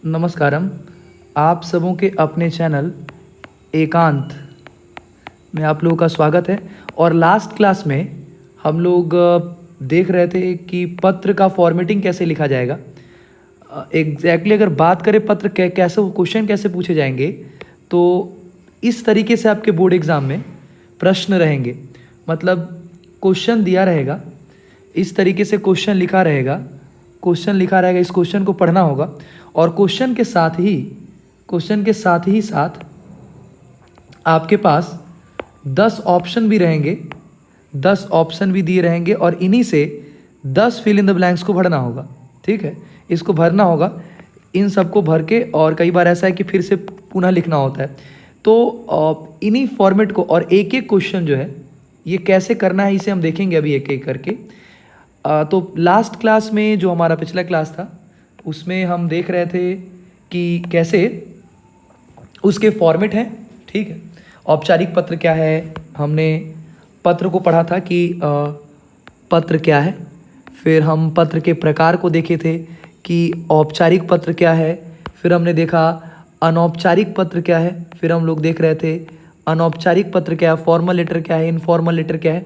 नमस्कारम। आप सबों के अपने चैनल एकांत में आप लोगों का स्वागत है। और लास्ट क्लास में हम लोग देख रहे थे कि पत्र का फॉर्मेटिंग कैसे लिखा जाएगा। एग्जैक्टली अगर बात करें पत्र कैसे क्वेश्चन कैसे पूछे जाएंगे, तो इस तरीके से आपके बोर्ड एग्ज़ाम में प्रश्न रहेंगे। मतलब क्वेश्चन दिया रहेगा, इस तरीके से क्वेश्चन लिखा रहेगा, इस क्वेश्चन को पढ़ना होगा और क्वेश्चन के साथ आपके पास 10 ऑप्शन भी रहेंगे, 10 ऑप्शन भी दिए रहेंगे और इन्हीं से 10 फिल इन द ब्लैंक्स को भरना होगा। ठीक है, इसको भरना होगा, इन सबको भर के, और कई बार ऐसा है कि फिर से पुनः लिखना होता है। तो इन्हीं फॉर्मेट को और एक एक क्वेश्चन जो है ये कैसे करना है इसे हम देखेंगे अभी एक एक करके। तो लास्ट क्लास में जो हमारा पिछला क्लास था उसमें हम देख रहे थे कि कैसे उसके फॉर्मेट हैं। ठीक है, औपचारिक पत्र क्या है, हमने पत्र को पढ़ा था कि पत्र क्या है। फिर हम पत्र के प्रकार को देखे थे कि औपचारिक पत्र क्या है। फिर हमने देखा अनौपचारिक पत्र क्या है। फिर हम लोग देख रहे थे अनौपचारिक पत्र क्या है, फॉर्मल लेटर क्या है, इनफॉर्मल लेटर क्या है,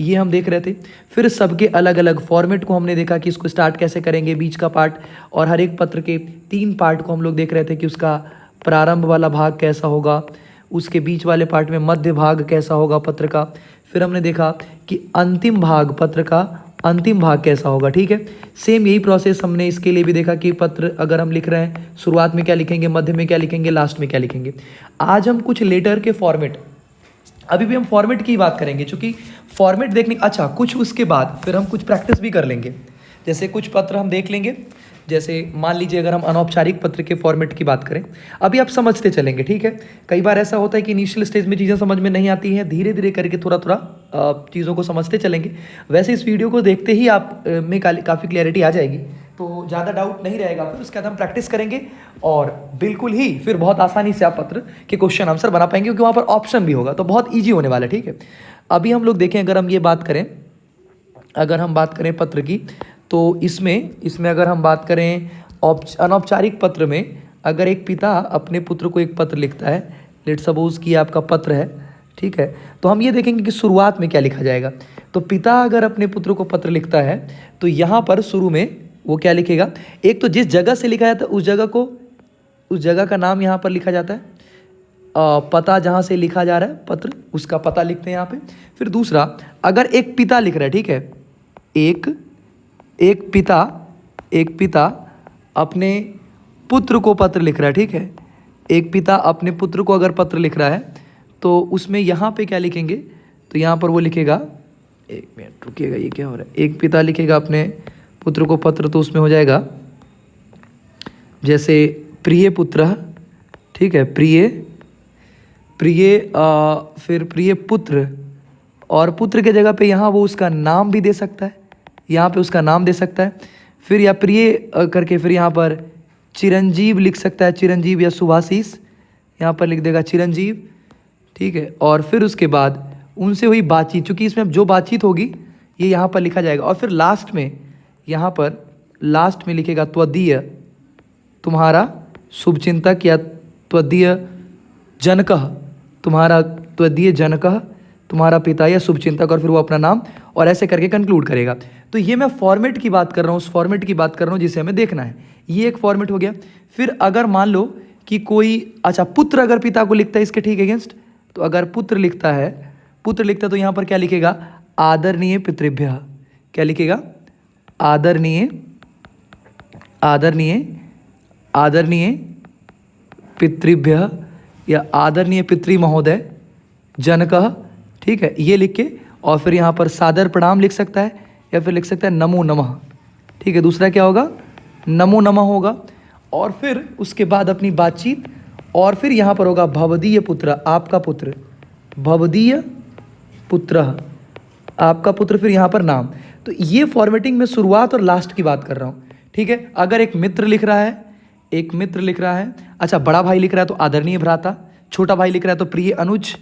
ये हम देख रहे थे। फिर सबके अलग अलग फॉर्मेट को हमने देखा कि इसको स्टार्ट कैसे करेंगे, बीच का पार्ट, और हर एक पत्र के 3 पार्ट को हम लोग देख रहे थे कि उसका प्रारंभ वाला भाग कैसा होगा, उसके बीच वाले पार्ट में मध्य भाग कैसा होगा पत्र का। फिर हमने देखा कि अंतिम भाग, पत्र का अंतिम भाग कैसा होगा। ठीक है, सेम यही प्रोसेस हमने इसके लिए भी देखा कि पत्र अगर हम लिख रहे हैं, शुरुआत में क्या लिखेंगे, मध्य में क्या लिखेंगे, लास्ट में क्या लिखेंगे। आज हम कुछ लेटर के फॉर्मेट, अभी भी हम फॉर्मेट की बात करेंगे, क्योंकि फॉर्मेट देखने, अच्छा कुछ उसके बाद फिर हम कुछ प्रैक्टिस भी कर लेंगे। जैसे कुछ पत्र हम देख लेंगे, जैसे मान लीजिए अगर हम अनौपचारिक पत्र के फॉर्मेट की बात करें, अभी आप समझते चलेंगे। ठीक है, कई बार ऐसा होता है कि इनिशियल स्टेज में चीज़ें समझ में नहीं आती हैं, धीरे धीरे करके थोड़ा थोड़ा चीज़ों को समझते चलेंगे। वैसे इस वीडियो को देखते ही आप में काफ़ी क्लैरिटी आ जाएगी, तो ज़्यादा डाउट नहीं रहेगा। फिर उसके बाद हम प्रैक्टिस करेंगे और बिल्कुल ही फिर बहुत आसानी से आप पत्र के क्वेश्चन आंसर बना पाएंगे, क्योंकि वहाँ पर ऑप्शन भी होगा, तो बहुत ईजी होने वाला है। ठीक है, अभी हम लोग देखें, अगर हम ये बात करें, अगर हम बात करें पत्र की, तो इसमें अगर हम बात करें अनौपचारिक पत्र में, अगर एक पिता अपने पुत्र को एक पत्र लिखता है, लेट सपोज कि आपका पत्र है, ठीक है, तो हम ये देखेंगे कि शुरुआत में क्या लिखा जाएगा। तो पिता अगर अपने पुत्र को पत्र लिखता है तो यहाँ पर शुरू में वो क्या लिखेगा, एक तो जिस जगह से लिखा जाता है उस जगह का नाम यहाँ पर लिखा जाता है, पता जहाँ से लिखा जा रहा है पत्र, उसका पता लिखते हैं यहाँ पे। फिर दूसरा, अगर एक पिता लिख रहा है, ठीक है, एक पिता अपने पुत्र को पत्र लिख रहा है। ठीक है, एक पिता अपने पुत्र को अगर पत्र लिख रहा है तो उसमें यहाँ पे क्या लिखेंगे, तो यहाँ पर वो लिखेगा, एक मिनट रुकिएगा, ये क्या हो रहा है, एक पिता लिखेगा अपने पुत्र को पत्र, तो उसमें हो जाएगा जैसे प्रिय पुत्र, ठीक है, फिर प्रिय पुत्र, और पुत्र के जगह पे यहाँ वो उसका नाम भी दे सकता है, यहाँ पे उसका नाम दे सकता है। फिर या प्रिय करके फिर यहाँ पर चिरंजीव लिख सकता है, चिरंजीव या सुभाषीष, यहाँ पर लिख देगा चिरंजीव। ठीक है, और फिर उसके बाद उनसे हुई बातचीत, चूँकि इसमें जो बातचीत होगी ये यहाँ पर लिखा जाएगा। और फिर लास्ट में, यहाँ पर लास्ट में लिखेगा त्वदीय, तुम्हारा शुभचिंतक, या त्वदीय जनकः, तुम्हारा त्वदीय जनकः, तुम्हारा पिता या शुभचिंतक, और फिर वो अपना नाम, और ऐसे करके कंक्लूड करेगा। तो ये मैं फॉर्मेट की बात कर रहा हूँ, उस फॉर्मेट की बात कर रहा हूँ जिसे हमें देखना है। ये एक फॉर्मेट हो गया। फिर अगर मान लो कि कोई, अच्छा पुत्र अगर पिता को लिखता है इसके ठीक अगेंस्ट, तो अगर पुत्र लिखता है तो यहाँ पर क्या लिखेगा, आदरणीय पितृभ्यः, क्या लिखेगा, आदरणीय पितृभ्यः, या आदरणीय पितृ महोदय जनकः। ठीक है, ये लिख के, और फिर यहाँ पर सादर प्रणाम लिख सकता है, या फिर लिख सकता है नमो नमः। ठीक है, दूसरा क्या होगा, नमो नमः होगा। और फिर उसके बाद अपनी बातचीत, और फिर यहाँ पर होगा भवदीय पुत्र, आपका पुत्र, भवदीय पुत्र, आपका पुत्र, फिर यहाँ पर नाम। तो ये फॉर्मेटिंग में शुरुआत और लास्ट की बात कर रहा हूँ। ठीक है, अगर एक मित्र लिख रहा है, अच्छा बड़ा भाई लिख रहा है तो आदरणीय भ्राता, छोटा भाई लिख रहा है तो प्रिय अनुज।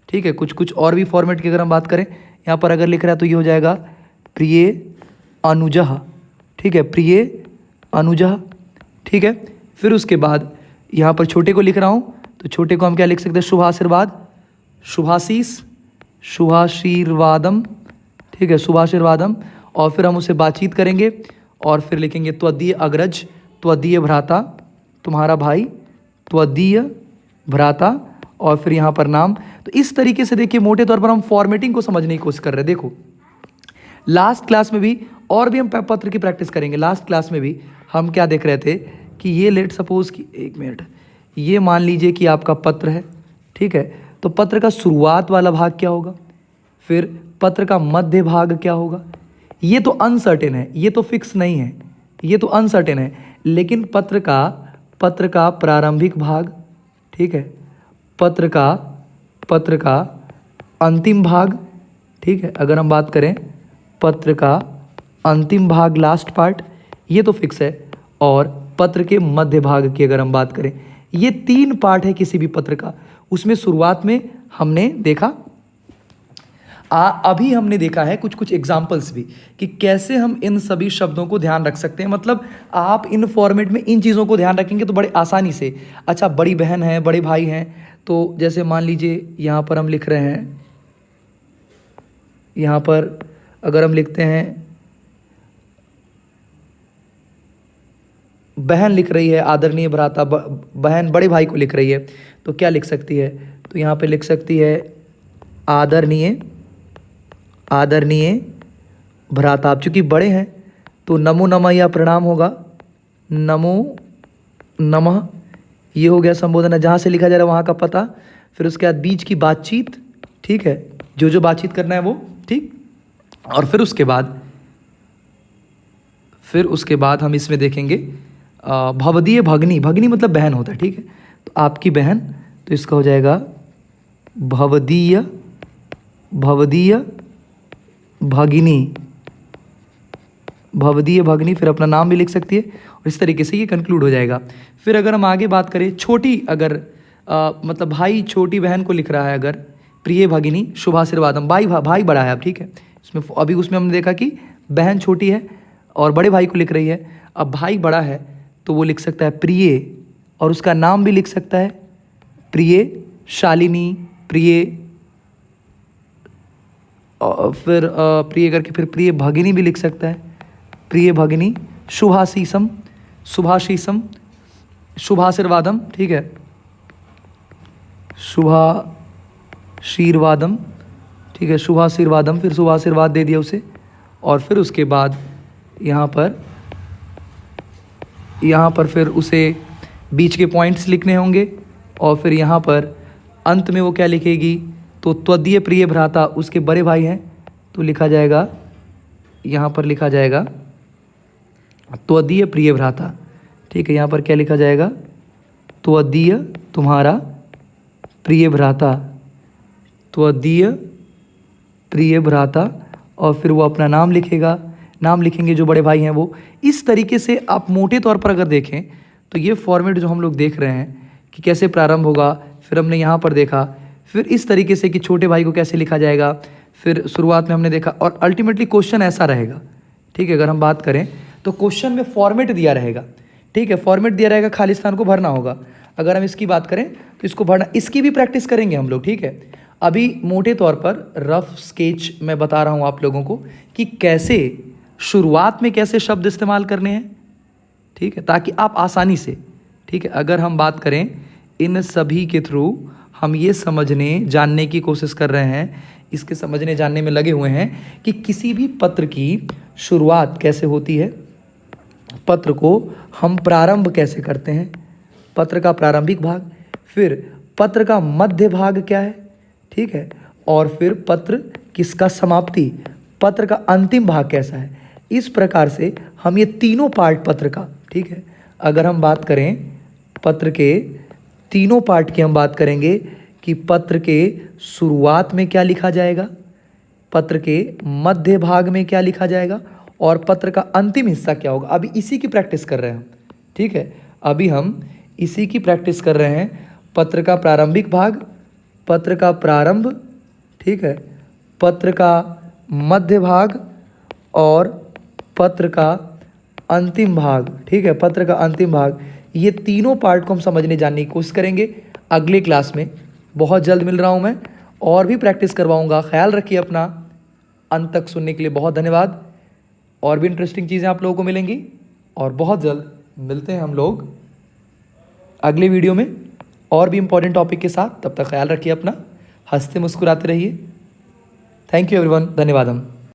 ठीक है, कुछ और भी फॉर्मेट की अगर हम बात करें, यहाँ पर अगर लिख रहा है तो ये हो जाएगा प्रिय अनुजः। ठीक है, प्रिय अनुजः। ठीक है, फिर उसके बाद यहाँ पर छोटे को लिख रहा हूँ, तो छोटे को हम क्या लिख सकते हैं? शुभाशीर्वाद, शुभाशीष, शुभाशीर्वादम, ठीक है, शुभाशीर्वादम। और फिर हम उससे बातचीत करेंगे और फिर लिखेंगे त्वदीय अग्रज, त्वदीय भ्राता, तुम्हारा भाई, त्वदीय भ्राता, और फिर यहाँ पर नाम। तो इस तरीके से देखिए मोटे तौर पर हम फॉर्मेटिंग को समझने की कोशिश कर रहे हैं। देखो लास्ट क्लास में भी और भी हम पत्र की प्रैक्टिस करेंगे। लास्ट क्लास में भी हम क्या देख रहे थे कि ये लेट सपोज कि 1 मिनट, ये मान लीजिए कि आपका पत्र है, ठीक है। तो पत्र का शुरुआत वाला भाग क्या होगा, फिर पत्र का मध्य भाग क्या होगा, ये तो अनसर्टेन है, ये तो फिक्स नहीं है, ये तो अनसर्टेन है। लेकिन पत्र का प्रारंभिक भाग, ठीक है, पत्र का अंतिम भाग, ठीक है। अगर हम बात करें पत्र का अंतिम भाग, लास्ट पार्ट, ये तो फिक्स है। और पत्र के मध्य भाग की अगर हम बात करें, ये 3 पार्ट है किसी भी पत्र का। उसमें शुरुआत में हमने देखा, अभी हमने देखा है कुछ एग्जाम्पल्स भी कि कैसे हम इन सभी शब्दों को ध्यान रख सकते हैं। मतलब आप इन फॉर्मेट में इन चीज़ों को ध्यान रखेंगे तो बड़े आसानी से। अच्छा, बड़ी बहन है, बड़े भाई हैं, तो जैसे मान लीजिए यहाँ पर हम लिख रहे हैं, यहाँ पर अगर हम लिखते हैं बहन लिख रही है आदरणीय भ्राता, बहन बड़े भाई को लिख रही है, तो क्या लिख सकती है? तो यहाँ पे लिख सकती है आदरणीय भ्राता। आप चूँकि बड़े हैं तो नमो नमः या प्रणाम होगा, नमो नमः ये हो गया संबोधन, जहाँ से लिखा जा रहा है वहाँ का पता। फिर उसके बाद बीच की बातचीत, ठीक है, जो बातचीत करना है वो, ठीक। और फिर उसके बाद हम इसमें देखेंगे भवदीय भगनी, भगनी मतलब बहन होता है, ठीक है। तो आपकी बहन, तो इसका हो जाएगा भवदीय भगिनी, फिर अपना नाम भी लिख सकती है और इस तरीके से ये कंक्लूड हो जाएगा। फिर अगर हम आगे बात करें छोटी, अगर मतलब भाई छोटी बहन को लिख रहा है, अगर प्रिय भगिनी शुभाशीर्वादम, भाई बड़ा है अब, ठीक है। इसमें अभी उसमें हमने देखा कि बहन छोटी है और बड़े भाई को लिख रही है। अब भाई बड़ा है तो वो लिख सकता है प्रिय, और उसका नाम भी लिख सकता है प्रिय शालिनी, प्रिय, और फिर प्रिय करके फिर प्रिय भगिनी भी लिख सकता है, प्रिय भगिनी, शुभाशीषम, शुभाशीर्वादम, ठीक है, शुभाशीर्वादम, ठीक है, शुभाशीर्वादम, फिर शुभाशीर्वाद दे दिया उसे। और फिर उसके बाद यहाँ पर फिर उसे बीच के पॉइंट्स लिखने होंगे। और फिर यहाँ पर अंत में वो क्या लिखेगी, तो त्वदीय प्रिय भ्राता, उसके बड़े भाई हैं, तो लिखा जाएगा, यहाँ पर लिखा जाएगा त्वदीय प्रिय भ्राता, ठीक है। यहाँ पर क्या लिखा जाएगा, त्वदीय तुम्हारा प्रिय भ्राता, त्वदीय प्रिय भ्राता। और फिर वो अपना नाम लिखेंगे जो बड़े भाई हैं वो। इस तरीके से आप मोटे तौर पर अगर देखें तो ये फॉर्मेट जो हम लोग देख रहे हैं कि कैसे प्रारंभ होगा, फिर हमने यहाँ पर देखा, फिर इस तरीके से कि छोटे भाई को कैसे लिखा जाएगा, फिर शुरुआत में हमने देखा, और अल्टीमेटली क्वेश्चन ऐसा रहेगा, ठीक है। अगर हम बात करें तो क्वेश्चन में फॉर्मेट दिया रहेगा, ठीक है, फॉर्मेट दिया रहेगा, खाली स्थान को भरना होगा। अगर हम इसकी बात करें तो इसको भरना, इसकी भी प्रैक्टिस करेंगे हम लोग, ठीक है। अभी मोटे तौर पर रफ स्केच मैं बता रहा हूँ आप लोगों को कि कैसे शुरुआत में कैसे शब्द इस्तेमाल करने हैं, ठीक है, ताकि आप आसानी से, ठीक है। अगर हम बात करें इन सभी के थ्रू हम ये समझने जानने की कोशिश कर रहे हैं, इसके समझने जानने में लगे हुए हैं कि किसी भी पत्र की शुरुआत कैसे होती है, पत्र को हम प्रारंभ कैसे करते हैं, पत्र का प्रारंभिक भाग, फिर पत्र का मध्य भाग क्या है, ठीक है, और फिर पत्र किसका समाप्ति, पत्र का अंतिम भाग कैसा है। इस प्रकार से हम ये तीनों पार्ट पत्र का, ठीक है, अगर हम बात करें पत्र के तीनों पार्ट की हम बात करेंगे कि पत्र के शुरुआत में क्या लिखा जाएगा, पत्र के मध्य भाग में क्या लिखा जाएगा, और पत्र का अंतिम हिस्सा क्या होगा। अभी इसी की प्रैक्टिस कर रहे हैं हम, ठीक है, अभी हम इसी की प्रैक्टिस कर रहे हैं। पत्र का प्रारंभिक भाग, पत्र का प्रारंभ, ठीक है, पत्र का मध्य भाग और पत्र का अंतिम भाग, ठीक है, पत्र का अंतिम भाग, ये तीनों पार्ट को हम समझने जानने की कोशिश करेंगे अगले क्लास में। बहुत जल्द मिल रहा हूँ मैं और भी प्रैक्टिस करवाऊँगा। ख्याल रखिए अपना। अंत तक सुनने के लिए बहुत धन्यवाद। और भी इंटरेस्टिंग चीज़ें आप लोगों को मिलेंगी और बहुत जल्द मिलते हैं हम लोग अगले वीडियो में और भी इंपॉर्टेंट टॉपिक के साथ। तब तक ख्याल रखिए अपना, हंसते मुस्कुराते रहिए। थैंक यू एवरीवन, धन्यवाद। हम